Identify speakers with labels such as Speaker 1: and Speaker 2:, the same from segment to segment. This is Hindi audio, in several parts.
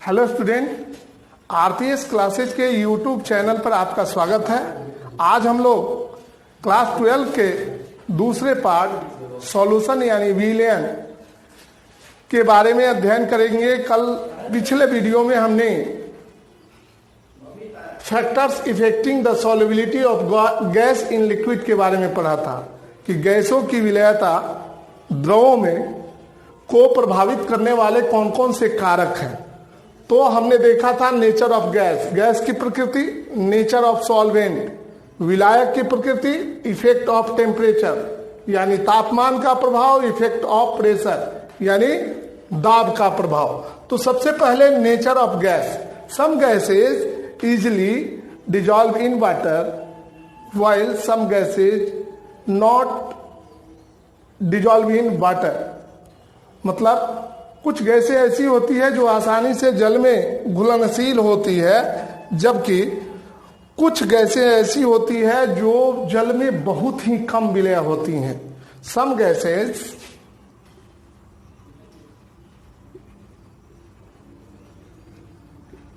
Speaker 1: हेलो स्टूडेंट, आरपीएस क्लासेज के यूट्यूब चैनल पर आपका स्वागत है। आज हम लोग क्लास 12 के दूसरे पार्ट सॉल्यूशन यानी विलयन के बारे में अध्ययन करेंगे। कल पिछले वीडियो में हमने factors affecting the solubility of gas in liquid के बारे में पढ़ा था कि गैसों की विलयता द्रवों में को प्रभावित करने वाले कौन कौन से कारक हैं। तो हमने देखा था नेचर ऑफ गैस, गैस की प्रकृति, नेचर ऑफ सॉल्वेंट, विलायक की प्रकृति, इफेक्ट ऑफ टेम्परेचर यानी तापमान का प्रभाव, इफेक्ट ऑफ प्रेशर यानी दाब का प्रभाव। तो सबसे पहले nature of gas. Some gases easily dissolve in water while some gases not dissolve in water. मतलब कुछ गैसें ऐसी होती है जो आसानी से जल में घुलनशील होती है, जबकि कुछ गैसें ऐसी होती है जो जल में बहुत ही कम विलय होती हैं। Some gases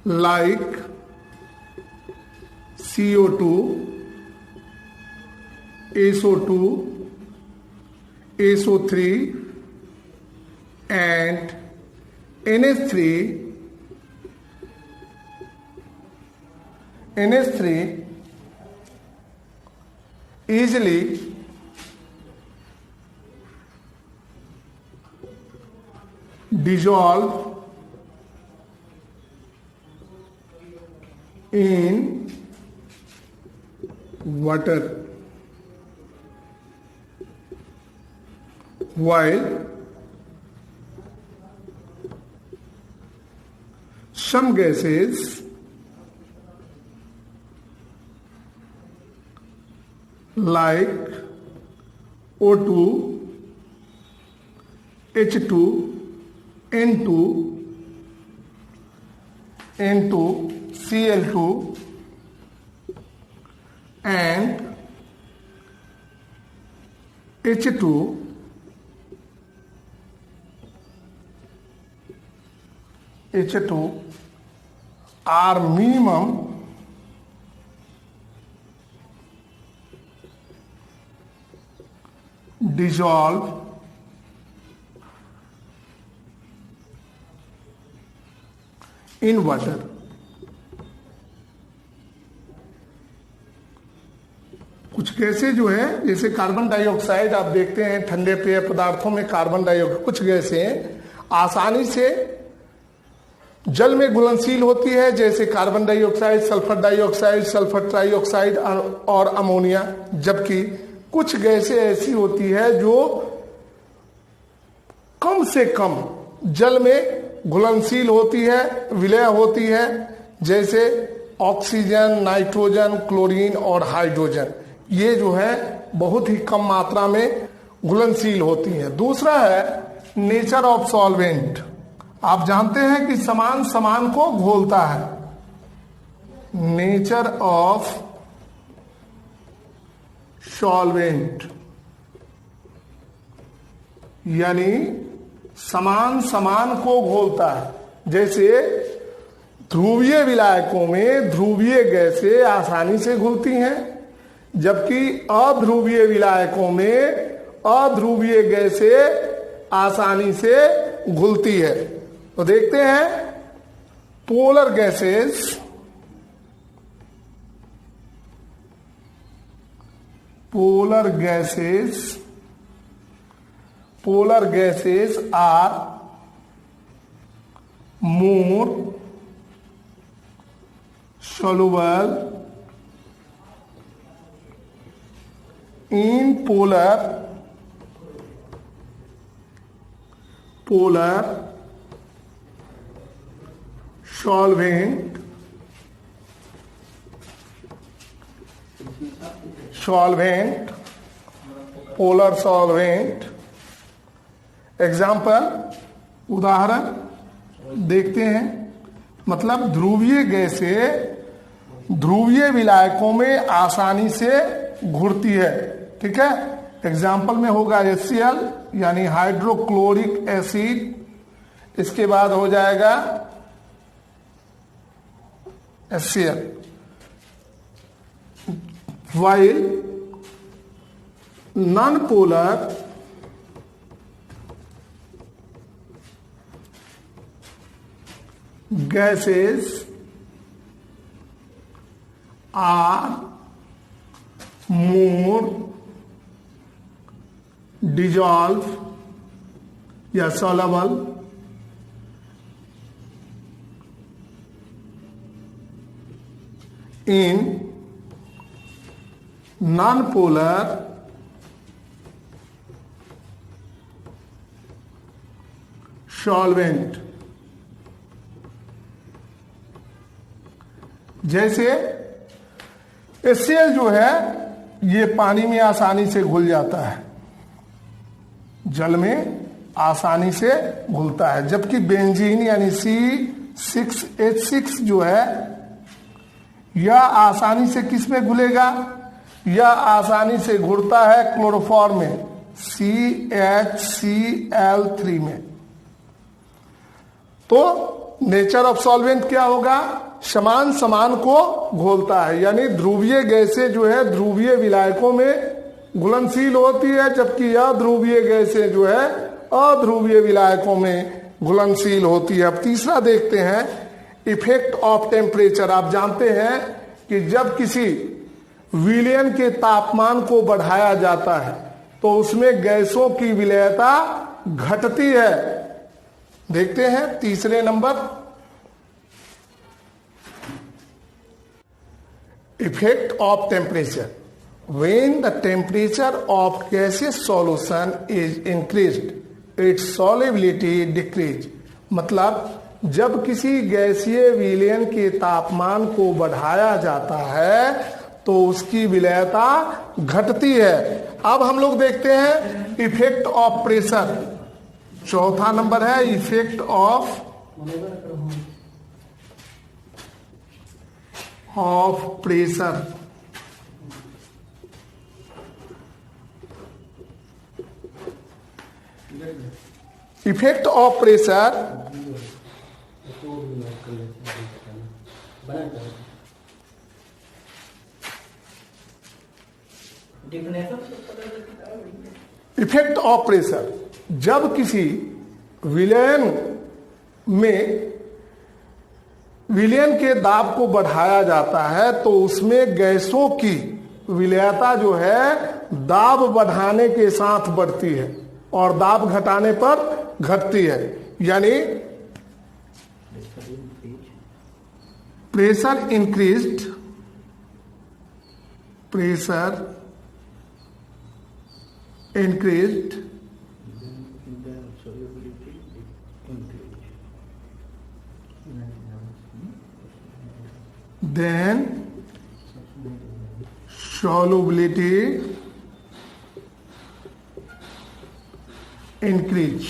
Speaker 1: like CO2, SO2, SO3 and NH3 easily dissolve in water, while some gases like O2, H2, N2, Cl2 and H2 are minimum dissolve in water। कुछ गैसें जो है जैसे कार्बन डाइऑक्साइड, आप देखते हैं ठंडे पेय पदार्थों में कार्बन डाइऑक्साइड, कुछ गैसें आसानी से जल में घुलनशील होती है, जैसे कार्बन डाइऑक्साइड, सल्फर ट्राइऑक्साइड और अमोनिया। जबकि कुछ गैसें ऐसी होती है जो कम से कम जल में घुलनशील होती है, विलय होती है, जैसे ऑक्सीजन, नाइट्रोजन, क्लोरीन और हाइड्रोजन। ये जो है बहुत ही कम मात्रा में घुलनशील होती है। दूसरा है नेचर ऑफ सॉल्वेंट। आप जानते हैं कि समान समान को घोलता है। नेचर ऑफ सॉल्वेंट यानी समान समान को घोलता है। जैसे ध्रुवीय विलायकों में ध्रुवीय गैसें आसानी से घुलती हैं, जबकि अध्रुवीय विलायकों में अध्रुवीय गैसें आसानी से घुलती है। तो देखते हैं polar gases are more soluble in polar solvent polar solvent। Example, उदाहरण देखते हैं। मतलब ध्रुवीय गैसें ध्रुवीय विलायकों में आसानी से घुलती है, ठीक है। एग्जाम्पल में होगा HCl यानी हाइड्रोक्लोरिक एसिड, इसके बाद हो जाएगा HCl, while non-polar gases are more dissolved या soluble in non-polar solvent। जैसे HCl जो है ये पानी में आसानी से घुल जाता है, जल में आसानी से घुलता है, जबकि बेंजीन यानी C6H6 जो है यह आसानी से किस में घुलेगा, यह आसानी से घुलता है क्लोरोफॉर्म में CHCl3 में। तो नेचर ऑफ सॉल्वेंट क्या होगा, समान समान को घोलता है, यानी ध्रुवीय गैसें जो है ध्रुवीय विलायकों में घुलनशील होती है, जबकि अध्रुवीय गैसें जो है अध्रुवीय विलायकों में घुलनशील होती है। अब तीसरा देखते हैं इफेक्ट ऑफ टेम्परेचर। आप जानते हैं कि जब किसी विलयन के तापमान को बढ़ाया जाता है तो उसमें गैसों की विलयता घटती है। देखते हैं तीसरे number, effect of temperature. When the temperature of gaseous solution is increased, its solubility decrease। मतलब जब किसी गैसीय विलयन के तापमान को बढ़ाया जाता है तो उसकी विलयता घटती है। अब हम लोग देखते हैं इफेक्ट ऑफ प्रेशर। चौथा नंबर है effect of pressure. Effect of pressure effect of pressure, जब किसी विलयन में विलयन के दाब को बढ़ाया जाता है तो उसमें गैसों की विलयता जो है दाब बढ़ाने के साथ बढ़ती है और दाब घटाने पर घटती है। यानी pressure increased, then solubility increase।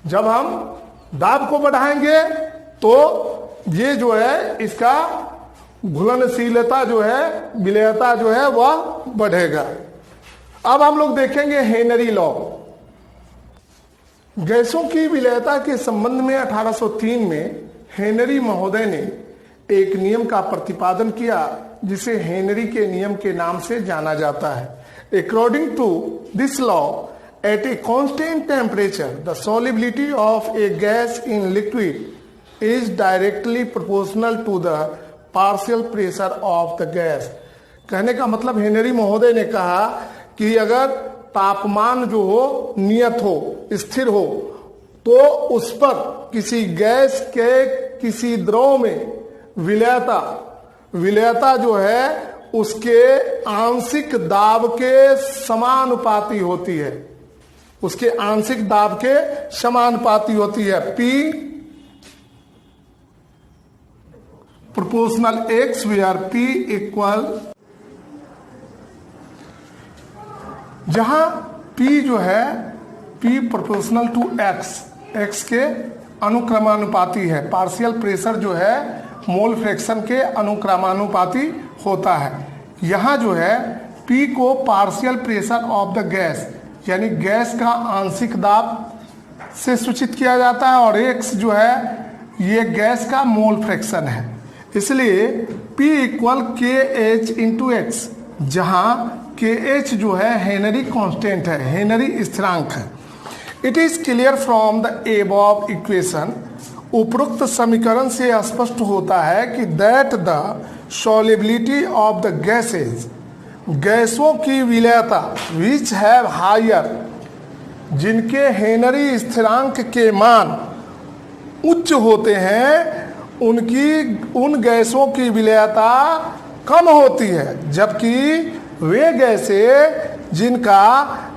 Speaker 1: जब हम दाब को बढ़ाएंगे तो ये जो है इसका घुलनशीलता जो है विलयता जो है वह बढ़ेगा। अब हम लोग देखेंगे हेनरी लॉ। गैसों की विलयता के संबंध में 1803 में हेनरी महोदय ने एक नियम का प्रतिपादन किया जिसे हेनरी के नियम के नाम से जाना जाता है। According to this law, at a constant temperature, the solubility of a gas in liquid is directly proportional to the partial pressure of the gas। कहने का मतलब हेनरी महोदय ने कहा कि अगर तापमान जो हो नियत हो, स्थिर हो, तो उस पर किसी गैस के किसी द्रव में विलयता जो है उसके आंशिक दाब के समानुपाती होती है, उसके आंशिक दाब के समानुपाती होती है। P proportional X where P equal, जहां P जो है P प्रोपोर्शनल टू X के अनुक्रमानुपाती है। पार्शियल प्रेशर जो है मोल फ्रैक्शन के अनुक्रमानुपाती होता है। यहां जो है P को partial pressure of the gas यानी गैस का आंशिक दाब से सूचित किया जाता है, और x जो है ये गैस का मोल फ्रैक्शन है। इसलिए P इक्वल के एच इंटू एक्स, जहाँ के एच जो है हेनरी कांस्टेंट है, हेनरी स्थिरांक है। It is clear from the above equation, उपरोक्त समीकरण से स्पष्ट होता है कि that the solubility of the gases, गैसों की विलयता विच हैव हायर, जिनके हेनरी स्थिरांक के मान उच्च होते हैं, उन गैसों की विलयता कम होती है, जबकि वे गैसें जिनका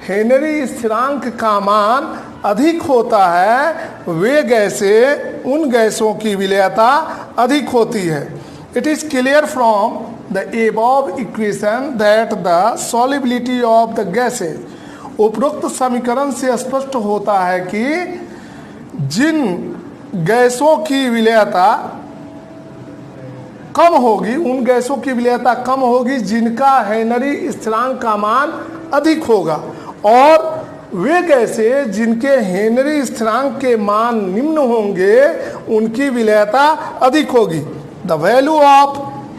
Speaker 1: हेनरी स्थिरांक का मान अधिक होता है, वे गैसें, उन गैसों की विलयता अधिक होती है। It is clear from the above equation that the solubility of the gases, उपरोक्त समीकरण से स्पष्ट होता है कि जिन गैसों की विलयता कम होगी, उन गैसों की विलयता कम होगी जिनका हेनरी स्थिरांक का मान अधिक होगा, और वे गैसें जिनके हेनरी स्थिरांक के मान निम्न होंगे उनकी विलयता अधिक होगी। The value of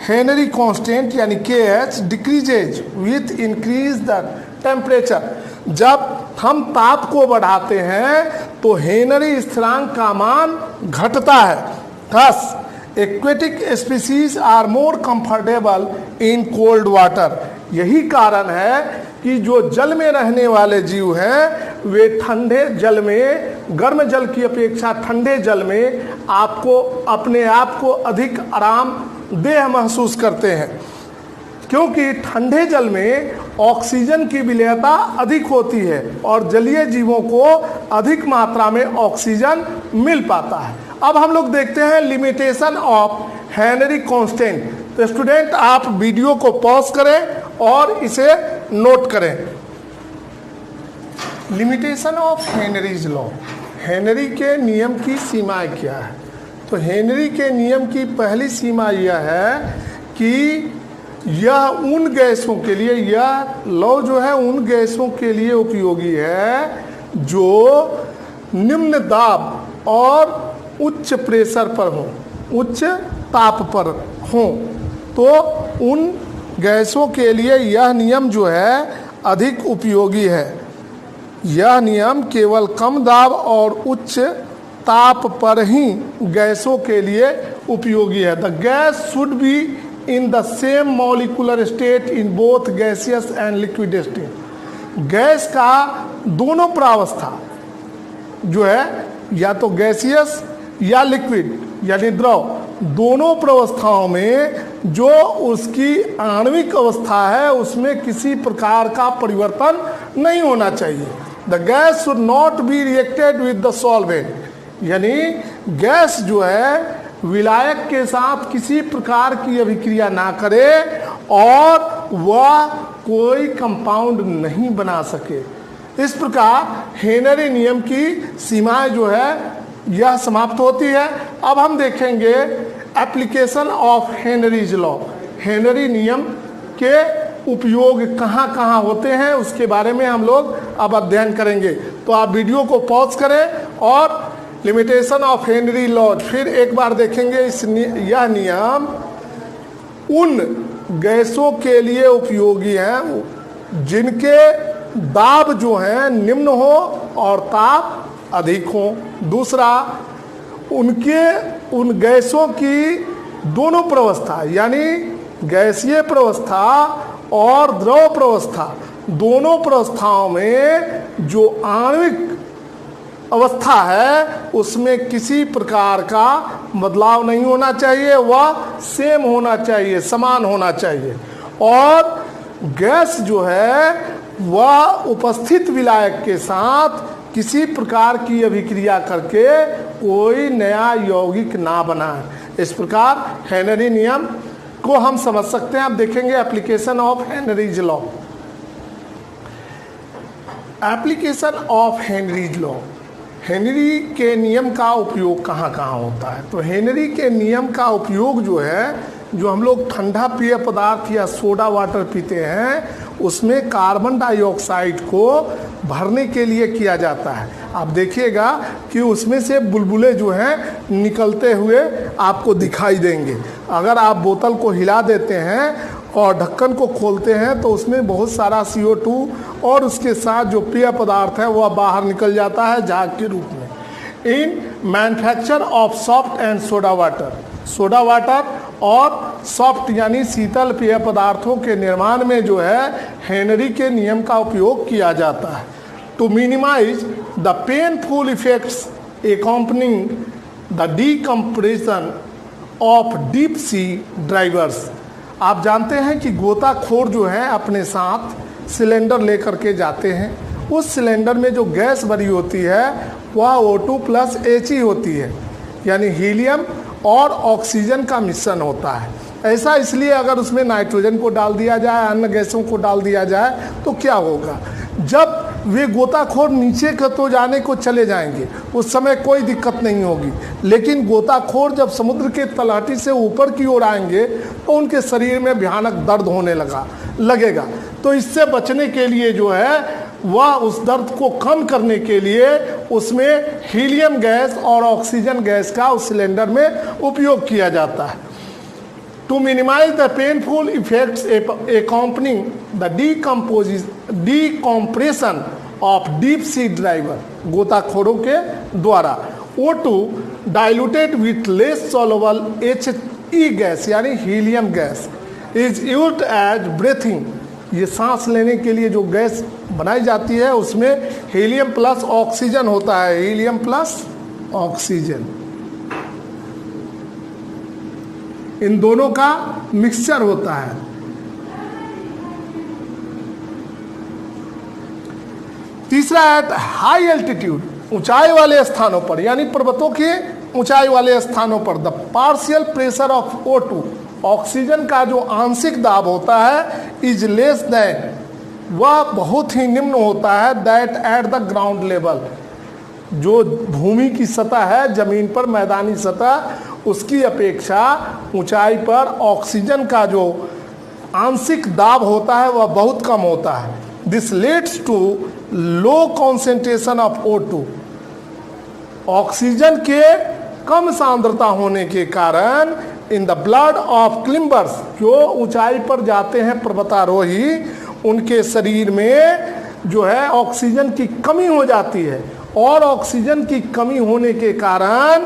Speaker 1: Henry constant यानी के H decreases with increase the temperature, जब हम ताप को बढ़ाते हैं तो हेनरी स्थिरांक का मान घटता है। Thus aquatic species are more comfortable in cold water, यही कारण है कि जो जल में रहने वाले जीव हैं वे ठंडे जल में, गर्म जल की अपेक्षा ठंडे जल में आपको अपने आप को अधिक आरामदेह महसूस करते हैं, क्योंकि ठंडे जल में ऑक्सीजन की विलयता अधिक होती है और जलीय जीवों को अधिक मात्रा में ऑक्सीजन मिल पाता है। अब हम लोग देखते हैं लिमिटेशन ऑफ हेनरी कांस्टेंट। तो स्टूडेंट आप वीडियो को पॉज करें और इसे नोट करें। Limitation of Henry's law, Henry के नियम की सीमाएं क्या है? तो हेनरी के नियम की पहली सीमा यह है कि यह उन गैसों के लिए, यह लॉ जो है उन गैसों के लिए उपयोगी है जो निम्न दाब और उच्च प्रेशर पर हो, उच्च ताप पर हो। तो उन गैसों के लिए यह नियम जो है अधिक उपयोगी है। यह नियम केवल कम दाब और उच्च ताप पर ही गैसों के लिए उपयोगी है। The gas should be in the same molecular state in both gaseous and liquid state. Gas का दोनों प्रावस्था जो है, या तो गैसियस या लिक्विड यानी द्रव, दोनों प्रावस्थाओं में जो उसकी आणविक अवस्था है उसमें किसी प्रकार का परिवर्तन नहीं होना चाहिए। The gas should not be reacted with the solvent, यानी गैस जो है विलायक के साथ किसी प्रकार की अभिक्रिया ना करे और वह कोई कंपाउंड नहीं बना सके। इस प्रकार हेनरी नियम की सीमाएं जो है यह समाप्त होती है। अब हम देखेंगे application of Henry's law, Henry नियम के उपयोग कहाँ कहाँ होते हैं उसके बारे में हम लोग अब अध्ययन करेंगे। तो आप वीडियो को पॉज करें और लिमिटेशन ऑफ हेनरी लॉ फिर एक बार देखेंगे। यह नियम उन गैसों के लिए उपयोगी हैं जिनके दाब जो है निम्न हो और ताप अधिक हो। दूसरा, उन गैसों की दोनों प्रावस्था यानी गैसीय प्रावस्था और द्रव प्रावस्था, दोनों प्रावस्थाओं में जो आणविक अवस्था है उसमें किसी प्रकार का बदलाव नहीं होना चाहिए, वह सेम होना चाहिए, समान होना चाहिए। और गैस जो है वह उपस्थित विलायक के साथ किसी प्रकार की अभिक्रिया करके कोई नया यौगिक ना बनाए। इस प्रकार हेनरी नियम को हम समझ सकते हैं। अब देखेंगे application of Henry's law. Application of Henry's law, Henry के नियम का उपयोग कहाँ कहाँ होता है? तो हेनरी के नियम का उपयोग जो है, जो हम लोग ठंडा पेय पदार्थ या सोडा वाटर पीते हैं उसमें कार्बन डाइऑक्साइड को भरने के लिए किया जाता है। आप देखिएगा कि उसमें से बुलबुले जो हैं निकलते हुए आपको दिखाई देंगे। अगर आप बोतल को हिला देते हैं और ढक्कन को खोलते हैं तो उसमें बहुत सारा CO2 और उसके साथ जो पेय पदार्थ है वह बाहर निकल जाता है झाग के रूप में। इन manufacture of soft and soda water और सॉफ्ट यानी शीतल पेय पदार्थों के निर्माण में जो है हेनरी के नियम का उपयोग किया जाता है। To minimize the painful effects accompanying the decompression of deep sea drivers. आप जानते हैं कि गोताखोर जो है अपने साथ सिलेंडर लेकर के जाते हैं। उस सिलेंडर में जो गैस भरी होती है वह O2 प्लस He होती है, यानी हीलियम और ऑक्सीजन का मिश्रण होता है। ऐसा इसलिए अगर उसमें नाइट्रोजन को डाल दिया जाए, अन्य गैसों को डाल दिया जाए तो क्या होगा, जब वे गोताखोर नीचे के तो जाने को चले जाएंगे उस समय कोई दिक्कत नहीं होगी, लेकिन गोताखोर जब समुद्र के तलहटी से ऊपर की ओर आएंगे तो उनके शरीर में भयानक दर्द होने लगेगा। तो इससे बचने के लिए जो है वह उस दर्द को कम करने के लिए उसमें हीलियम गैस और ऑक्सीजन गैस का उस सिलेंडर में उपयोग किया जाता है। To minimize the painful effects accompanying the decompression of deep sea driver, गोताखोरों के द्वारा O2 diluted with less soluble He gas यानी helium gas is used as breathing. ये सांस लेने के लिए जो गैस बनाई जाती है उसमें हीलियम प्लस ऑक्सीजन होता है, हीलियम प्लस ऑक्सीजन, इन दोनों का मिक्सचर होता है। तीसरा है हाई एल्टीट्यूड, ऊंचाई वाले स्थानों पर यानी पर्वतों के ऊंचाई वाले स्थानों पर the partial pressure of O2, oxygen का जो आंशिक दाब होता है इज लेस दैन, वह बहुत ही निम्न होता है that at the ground level, जो भूमि की सतह है, जमीन पर मैदानी सतह, उसकी अपेक्षा ऊंचाई पर ऑक्सीजन का जो आंशिक दाब होता है वह बहुत कम होता है। This leads to low concentration of O2, oxygen के कम सांद्रता होने के कारण in the blood of climbers, जो ऊंचाई पर जाते हैं पर्वतारोही, उनके शरीर में जो है ऑक्सीजन की कमी हो जाती है और ऑक्सीजन की कमी होने के कारण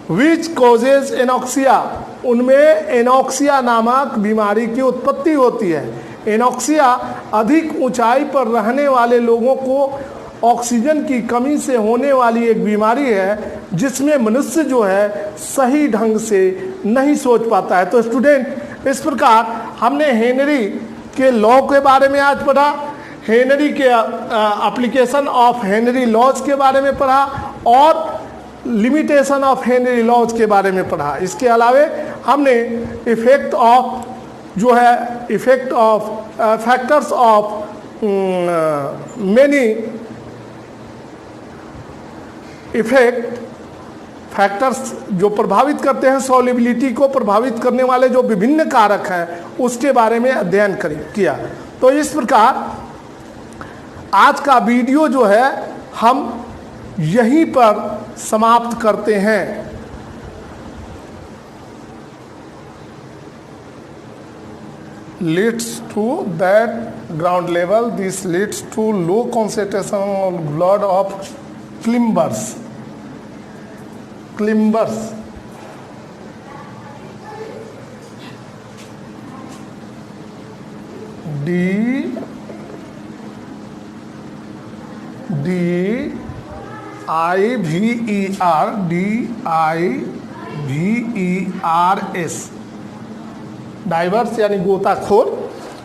Speaker 1: विच कॉजेज एनॉक्सिया, उनमें एनॉक्सिया नामक बीमारी की उत्पत्ति होती है। एनॉक्सिया अधिक ऊंचाई पर रहने वाले लोगों को ऑक्सीजन की कमी से होने वाली एक बीमारी है जिसमें मनुष्य जो है सही ढंग से नहीं सोच पाता है। तो स्टूडेंट, इस प्रकार हमने हेनरी के लॉ के बारे में आज पढ़ा, हेनरी के एप्लीकेशन ऑफ हेनरी लॉज के बारे में पढ़ा और लिमिटेशन ऑफ हेनरी लॉज के बारे में पढ़ा। इसके अलावे हमने इफेक्ट ऑफ जो है effect of factors of many effect factors जो प्रभावित करते हैं सॉल्युबिलिटी को प्रभावित करने वाले जो विभिन्न कारक हैं उसके बारे में अध्ययन किया। तो इस प्रकार आज का वीडियो जो है हम यहीं पर समाप्त करते हैं। Leads to that ground level, this leads to low concentration of blood of climbers. DIVERS diverse यानी गोताखोर।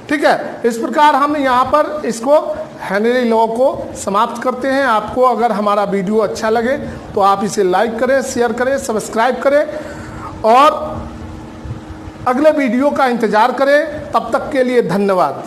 Speaker 1: ठीक है, इस प्रकार हम यहाँ पर इसको हेनरी लॉ को समाप्त करते हैं। आपको अगर हमारा वीडियो अच्छा लगे तो आप इसे लाइक करें, शेयर करें, सब्सक्राइब करें और अगले वीडियो का इंतजार करें। तब तक के लिए धन्यवाद।